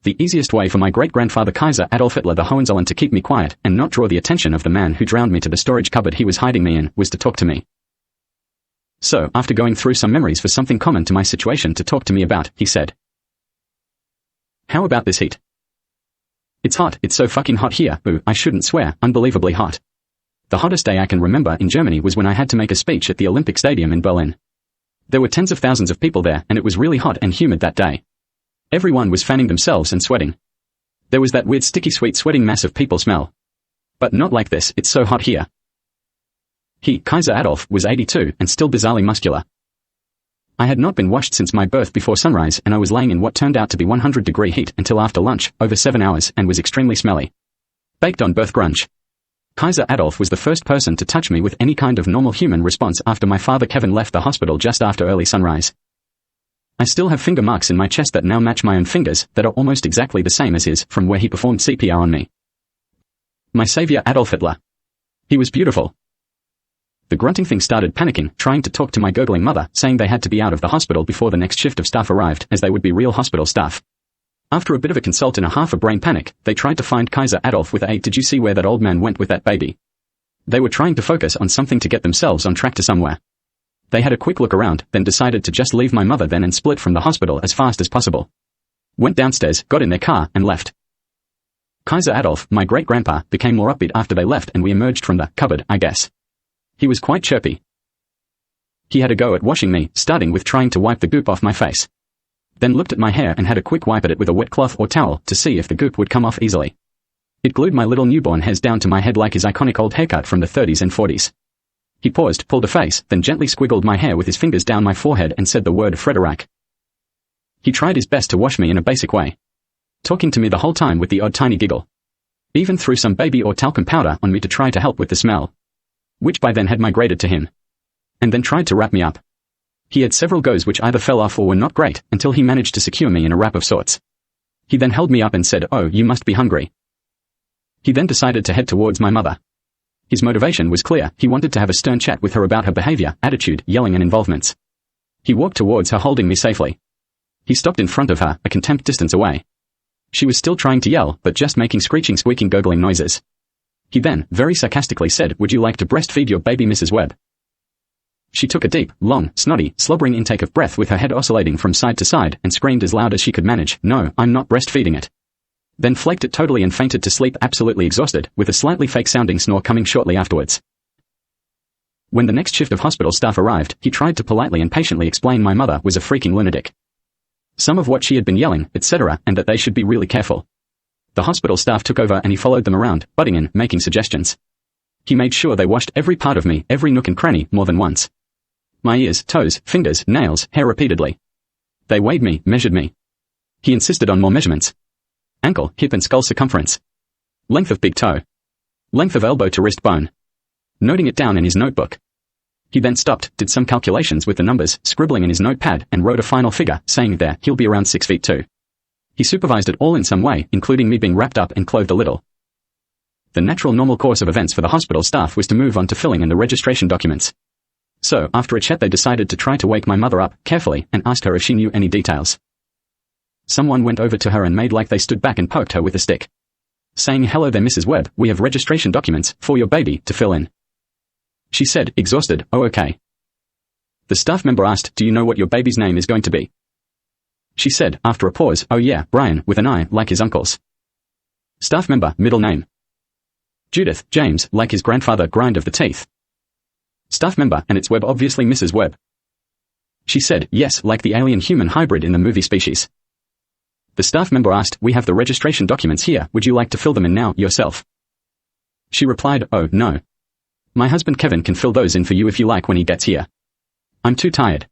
The easiest way for my great-grandfather Kaiser Adolf Hitler the Hohenzollern to keep me quiet and not draw the attention of the man who drowned me to the storage cupboard he was hiding me in was to talk to me. So, after going through some memories for something common to my situation to talk to me about, he said, "How about this heat? It's hot, it's so fucking hot here, ooh, I shouldn't swear, unbelievably hot. The hottest day I can remember in Germany was when I had to make a speech at the Olympic Stadium in Berlin. There were tens of thousands of people there and it was really hot and humid that day. Everyone was fanning themselves and sweating. There was that weird sticky sweet sweating mass of people smell. But not like this, it's so hot here." He, Kaiser Adolf, was 82 and still bizarrely muscular. I had not been washed since my birth before sunrise and I was laying in what turned out to be 100-degree heat until after lunch, over 7 hours, and was extremely smelly. Baked on birth grunge. Kaiser Adolf was the first person to touch me with any kind of normal human response after my father Kevin left the hospital just after early sunrise. I still have finger marks in my chest that now match my own fingers that are almost exactly the same as his from where he performed C.P.R. on me. My savior Adolf Hitler. He was beautiful. The grunting thing started panicking, trying to talk to my gurgling mother, saying they had to be out of the hospital before the next shift of staff arrived, as they would be real hospital staff. After a bit of a consult and a half a brain panic, they tried to find Kaiser Adolf with a "Did you see where that old man went with that baby?" They were trying to focus on something to get themselves on track to somewhere. They had a quick look around, then decided to just leave my mother then and split from the hospital as fast as possible. Went downstairs, got in their car, and left. Kaiser Adolf, my great-grandpa, became more upbeat after they left and we emerged from the cupboard, I guess. He was quite chirpy. He had a go at washing me, starting with trying to wipe the goop off my face. Then looked at my hair and had a quick wipe at it with a wet cloth or towel to see if the goop would come off easily. It glued my little newborn hairs down to my head like his iconic old haircut from the 30s and 40s. He paused, pulled a face, then gently squiggled my hair with his fingers down my forehead and said the word Frederick. He tried his best to wash me in a basic way, talking to me the whole time with the odd tiny giggle. Even threw some baby or talcum powder on me to try to help with the smell, which by then had migrated to him. And then tried to wrap me up. He had several goes which either fell off or were not great, until he managed to secure me in a wrap of sorts. He then held me up and said, "Oh, you must be hungry." He then decided to head towards my mother. His motivation was clear, he wanted to have a stern chat with her about her behavior, attitude, yelling and involvements. He walked towards her holding me safely. He stopped in front of her, a contempt distance away. She was still trying to yell, but just making screeching, squeaking, gurgling noises. He then, very sarcastically said, "Would you like to breastfeed your baby, Mrs. Webb?" She took a deep, long, snotty, slobbering intake of breath with her head oscillating from side to side and screamed as loud as she could manage, "No, I'm not breastfeeding it." Then flaked it totally and fainted to sleep absolutely exhausted, with a slightly fake-sounding snore coming shortly afterwards. When the next shift of hospital staff arrived, he tried to politely and patiently explain my mother was a freaking lunatic. Some of what she had been yelling, etc., and that they should be really careful. The hospital staff took over and he followed them around, butting in, making suggestions. He made sure they washed every part of me, every nook and cranny, more than once. My ears, toes, fingers, nails, hair repeatedly. They weighed me, measured me. He insisted on more measurements. Ankle, hip and skull circumference. Length of big toe. Length of elbow to wrist bone. Noting it down in his notebook. He then stopped, did some calculations with the numbers, scribbling in his notepad, and wrote a final figure, saying there, he'll be around 6 feet 2. He supervised it all in some way, including me being wrapped up and clothed a little. The natural normal course of events for the hospital staff was to move on to filling in the registration documents. So, after a chat they decided to try to wake my mother up, carefully, and ask her if she knew any details. Someone went over to her and made like they stood back and poked her with a stick, saying, "Hello there, Mrs. Webb, we have registration documents for your baby to fill in." She said, exhausted, "Oh, okay." The staff member asked, "Do you know what your baby's name is going to be?" She said, after a pause, "Oh yeah, Brian, with an I, like his uncle's." Staff member, middle name. Judith, James, like his grandfather, grind of the teeth. Staff member, and it's Webb, obviously Mrs. Webb. She said, "Yes, like the alien-human hybrid in the movie Species." The staff member asked, "We have the registration documents here, would you like to fill them in now, yourself?" She replied, "Oh, no. My husband Kevin can fill those in for you if you like when he gets here. I'm too tired."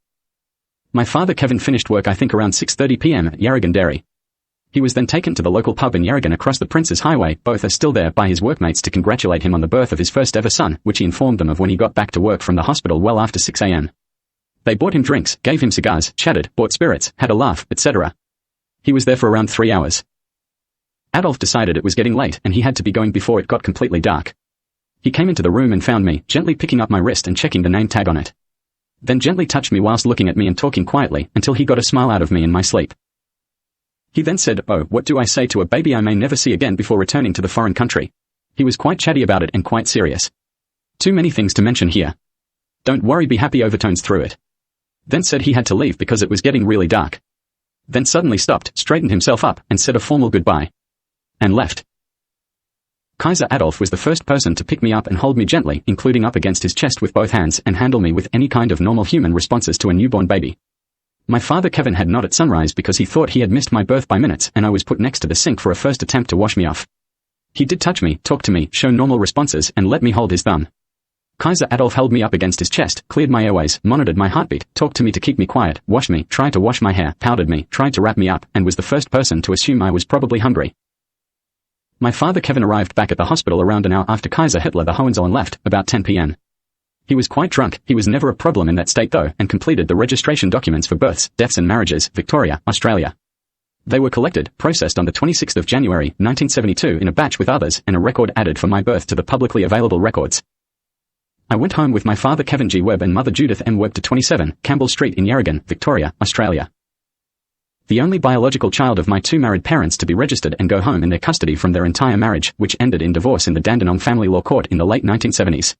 My father Kevin finished work I think around 6:30 p.m. at Yarragon Dairy. He was then taken to the local pub in Yarragon across the Prince's Highway, both are still there, by his workmates to congratulate him on the birth of his first ever son, which he informed them of when he got back to work from the hospital well after 6 a.m. They bought him drinks, gave him cigars, chatted, bought spirits, had a laugh, etc. He was there for around 3 hours. Adolf decided it was getting late and he had to be going before it got completely dark. He came into the room and found me, gently picking up my wrist and checking the name tag on it. Then gently touched me whilst looking at me and talking quietly until he got a smile out of me in my sleep. He then said, "Oh, what do I say to a baby I may never see again before returning to the foreign country?" He was quite chatty about it and quite serious. Too many things to mention here. "Don't worry, be happy" overtones through it. Then said he had to leave because it was getting really dark. Then suddenly stopped, straightened himself up, and said a formal goodbye. And left. Kaiser Adolf was the first person to pick me up and hold me gently, including up against his chest with both hands, and handle me with any kind of normal human responses to a newborn baby. My father Kevin had not at sunrise because he thought he had missed my birth by minutes, and I was put next to the sink for a first attempt to wash me off. He did touch me, talk to me, show normal responses, and let me hold his thumb. Kaiser Adolf held me up against his chest, cleared my airways, monitored my heartbeat, talked to me to keep me quiet, washed me, tried to wash my hair, powdered me, tried to wrap me up, and was the first person to assume I was probably hungry. My father Kevin arrived back at the hospital around an hour after Kaiser Hitler the Hohenzollern left, about 10 p.m. He was quite drunk. He was never a problem in that state though, and completed the registration documents for births, deaths and marriages, Victoria, Australia. They were collected, processed on the 26th of January, 1972 in a batch with others, and a record added for my birth to the publicly available records. I went home with my father Kevin G. Webb and mother Judith M. Webb to 27, Campbell Street in Yarragon, Victoria, Australia. The only biological child of my two married parents to be registered and go home in their custody from their entire marriage, which ended in divorce in the Dandenong Family Law Court in the late 1970s.